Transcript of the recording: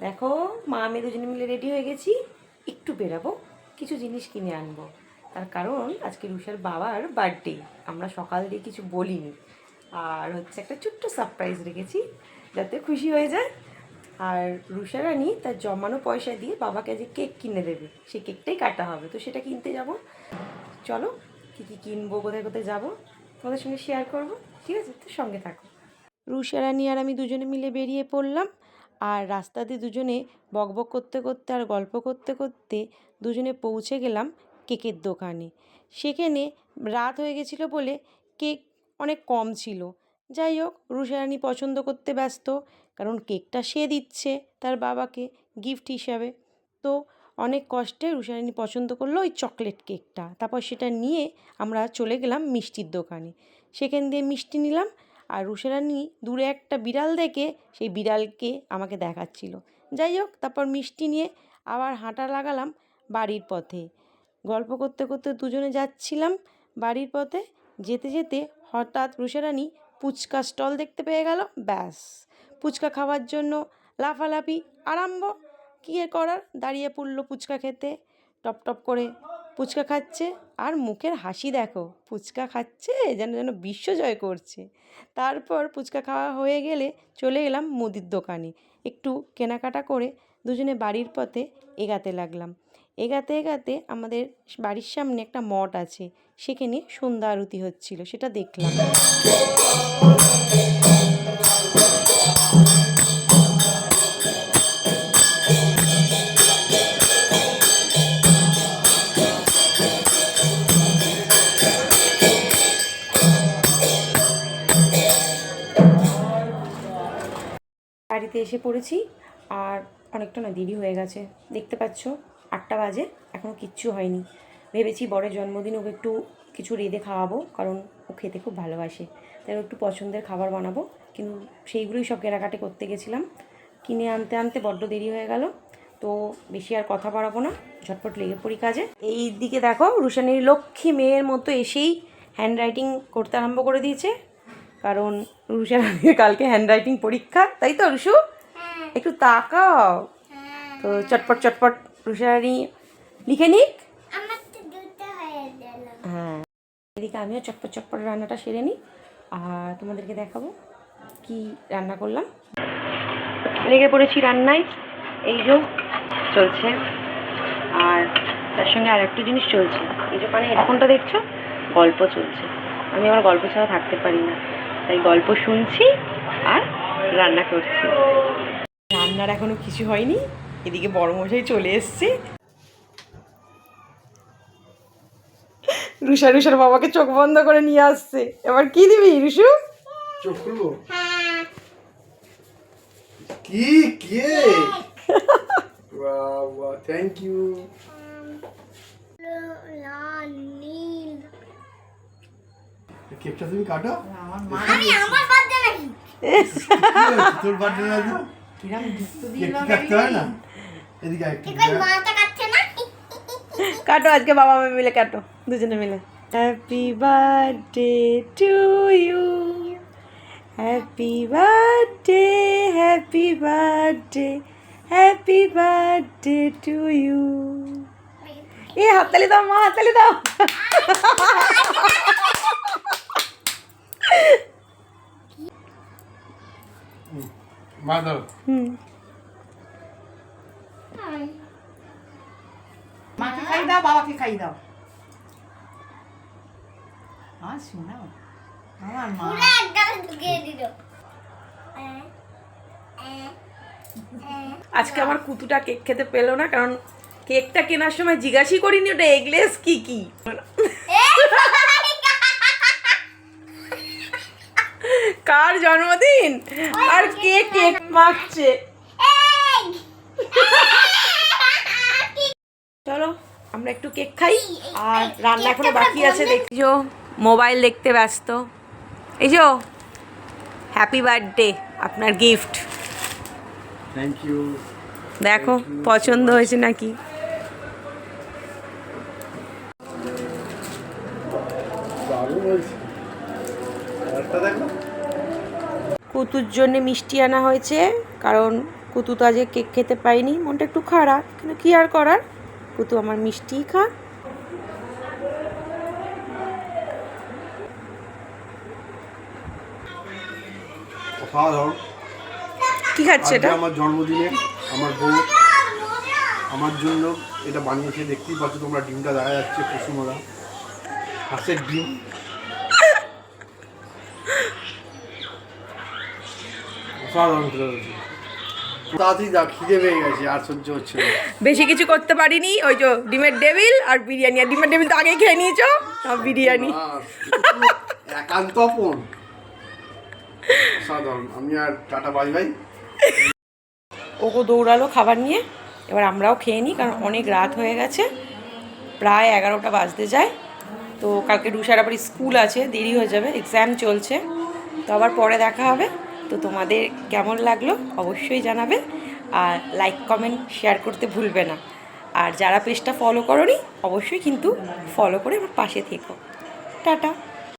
দেখো মা আমি দুজনে মিলে রেডি হয়ে গেছি, একটু বেরাবো, কিছু জিনিস কিনে আনবো। তার কারণ আজকে রুষার বাবার বার্থডে। আমরা সকাল দিয়ে কিছু বলিনি, আর হচ্ছে একটা ছোট্ট সারপ্রাইজ রেখেছি যাতে খুশি হয়ে যায়। আর রুষা রানী তার জমানো পয়সা দিয়ে বাবাকে যে কেক কিনে দেবে, সেই কেকটাই কাটা হবে, তো সেটা কিনতে যাব। চলো কী কী কিনবো, কোথায় কোথায় যাবো তোমাদের সঙ্গে শেয়ার করবো, ঠিক আছে? তো সঙ্গে থাকো। রুষা রানী আর আমি দুজনে মিলে বেরিয়ে পড়লাম। আর রাস্তা দিয়ে দুজনে বকবক করতে করতে আর গল্প করতে করতে দুজনে পৌঁছে গেলাম কেকের দোকানে। সেখানে রাত হয়ে গেছিলো বলে কেক অনেক কম ছিল। যাই হোক, রুষা রানী পছন্দ করতে ব্যস্ত, কারণ কেকটা সে দিচ্ছে তার বাবাকে গিফট হিসাবে। তো অনেক কষ্টে রুষা রানী পছন্দ করলো ওই চকলেট কেকটা। তারপর সেটা নিয়ে আমরা চলে গেলাম মিষ্টির দোকানে। সেখান দিয়ে মিষ্টি নিলাম। আর রুষা রানী দূরে একটা বিড়াল দেখে সেই বিড়ালকে আমাকে দেখাচ্ছিল। যাই হোক, তারপর মিষ্টি নিয়ে আবার হাঁটা লাগালাম বাড়ির পথে। গল্প করতে করতে দুজনে যাচ্ছিলাম বাড়ির পথে। যেতে যেতে হঠাৎ রুষা রানী ফুচকা স্টল দেখতে পেয়ে গেল। ব্যাস, ফুচকা খাওয়ার জন্য লাফালাফি আরম্ভ। কী করার, দাঁড়িয়ে পড়লো ফুচকা খেতে। টপ টপ করে ফুচকা খাচ্ছে, আর মুখের হাসি দেখো, ফুচকা খাচ্ছে যেন যেন বিশ্বজয় করছে। তারপর ফুচকা খাওয়া হয়ে গেলে চলে এলাম মুদির দোকানে। একটু কেনাকাটা করে দুজনে বাড়ির পথে এগাতে লাগলাম। এগাতে এগাতে আমাদের বাড়ির সামনে একটা মঠ আছে, সেখানে সন্ধ্যা আরতি হচ্ছিল, সেটা দেখলাম। বাড়িতে এসে পড়েছি, আর অনেকটা না দেরি হয়ে গেছে, দেখতে পাচ্ছ 8টা বাজে, এখনও কিচ্ছু হয়নি। ভেবেছি বরের জন্মদিন ওকে একটু কিছু রেঁধে খাওয়াবো, কারণ ও খেতে খুব ভালোবাসে, তাই একটু পছন্দের খাবার বানাবো। কিন্তু সেইগুলোই সব কেনাকাটি করতে গেছিলাম, কিনে আনতে আনতে বড্ড দেরি হয়ে গেল। তো বেশি আর কথা বাড়াবো না, ঝটপট লেগে পড়ি কাজে। এই দিকে দেখো, রুষানীর লক্ষ্মী মেয়ের মতো এসেই হ্যান্ড রাইটিং করতে আরম্ভ করে দিয়েছে, কারণ রুষা রানীর কালকে হ্যান্ডরাইটিং পরীক্ষা, তাই তো রুষু? একটু তাকাও। তো চটপট চটপট রুষা রানী লিখে নিক। হ্যাঁ, এদিকে আমিও চটপট চটপট রান্নাটা সেরে নিই, আর তোমাদেরকে দেখাবো কি রান্না করলাম। লেগে পড়েছি রান্নায়, এই যে চলছে, আর তার সঙ্গে আর একটা জিনিস চলছে, এই যে মানে হেডফোনটা দেখছো, গল্প চলছে। আমি আমার গল্প ছাড়া থাকতে পারি না, তাই গল্প শুনছি আর রান্না করছি। রান্নার এখনো কিছু হয়নি, এদিকে বড়মশাই চলে এসছে। রুষার বাবাকে চোখ বন্ধ করে নিয়ে আসছে। এবার কি দিবি রুষু? চোখ খুলবো? কি কে? বাবা, থ্যাংক ইউ। কেকটা তুমি কাটো। আমি আমার বার্থডে নাকি? তোর বার্থডে না তো? কিরাম দুষ্টু কেক কাটতে হয় না? এদিকে আয়। কই মাটা কাটছে না? কাটো, আজকে বাবা মা মিলে কাটো, দুজনে মিলে। Happy birthday to you, happy birthday, happy birthday, happy birthday to you. এ হাততালি দাও মা, হাততালি দাও। মা ধরো। মাকে খাই দাও, বাবাকে খাই দাও। শোনাও আমার মা। পুরো একদম ঢুকিয়ে দিল। আজকে আমার কুতুটা কেক খেতে পেলো না, কারণ কেকটা কেনার সময় জিজ্ঞাসা করিনি ওটা এগলেস কি কি। কার জন্মদিন আর কে কেক মাখছে। চলো আমরা একটু কেক খাই, আর রান্না এখনো বাকি আছে। দেখছো মোবাইল দেখতে ব্যস্ত। এই যে হ্যাপি বার্থডে, আপনার গিফট। Thank you. দেখো পছন্দ হয়েছে নাকি। কুতুর জন্য মিষ্টি আনা হয়েছে, কারণ কুতু তো আজকে কেক খেতে পাইনি, মনটা একটু খারাপ, কিন্তু কী আর করার, কুতু আমার মিষ্টিই খা। অসাধারণ। কী খাচ্ছে আজকে এটা? আমার জন্মদিনে আমার বউ আমার জন্য এটা বানিয়েছে। দেখতেই পাচ্ছ তোমরা, ডিমটা দেখা যাচ্ছে, কুসুমরা হাঁসের ডিম। অসাধারণ খেতে হয়েছে। তাড়াতাড়ি দা, খিদে পেয়ে গেছে, আর সহ্য হচ্ছে না। বেশি কিছু করতে পারিনি, ওই যে ডিমের টেবিল আর বিরিয়ানি। আর ডিমের টেবিল তো আগেই খেয়ে নিয়েছো, আর বিরিয়ানি। একান্ত আপন। অসাধারণ। আমি আর টাটা বাই বাই। ওকে দৌড়ালো খাবার নিয়ে, এবার আমরাও খেয়ে নিই, কারণ অনেক রাত হয়ে গেছে, প্রায় 11টা বাজতে যায়। তো কালকে রুষার আবার স্কুল আছে, দেরি হয়ে যাবে, এক্সাম চলছে। তো আবার পরে দেখা হবে। তো তোমাদের কেমন লাগলো অবশ্যই জানাবে, আর লাইক কমেন্ট শেয়ার করতে ভুলবে না। আর যারা পেজটা ফলো করোনি অবশ্যই কিন্তু ফলো করে আমার পাশে থেকো। টাটা।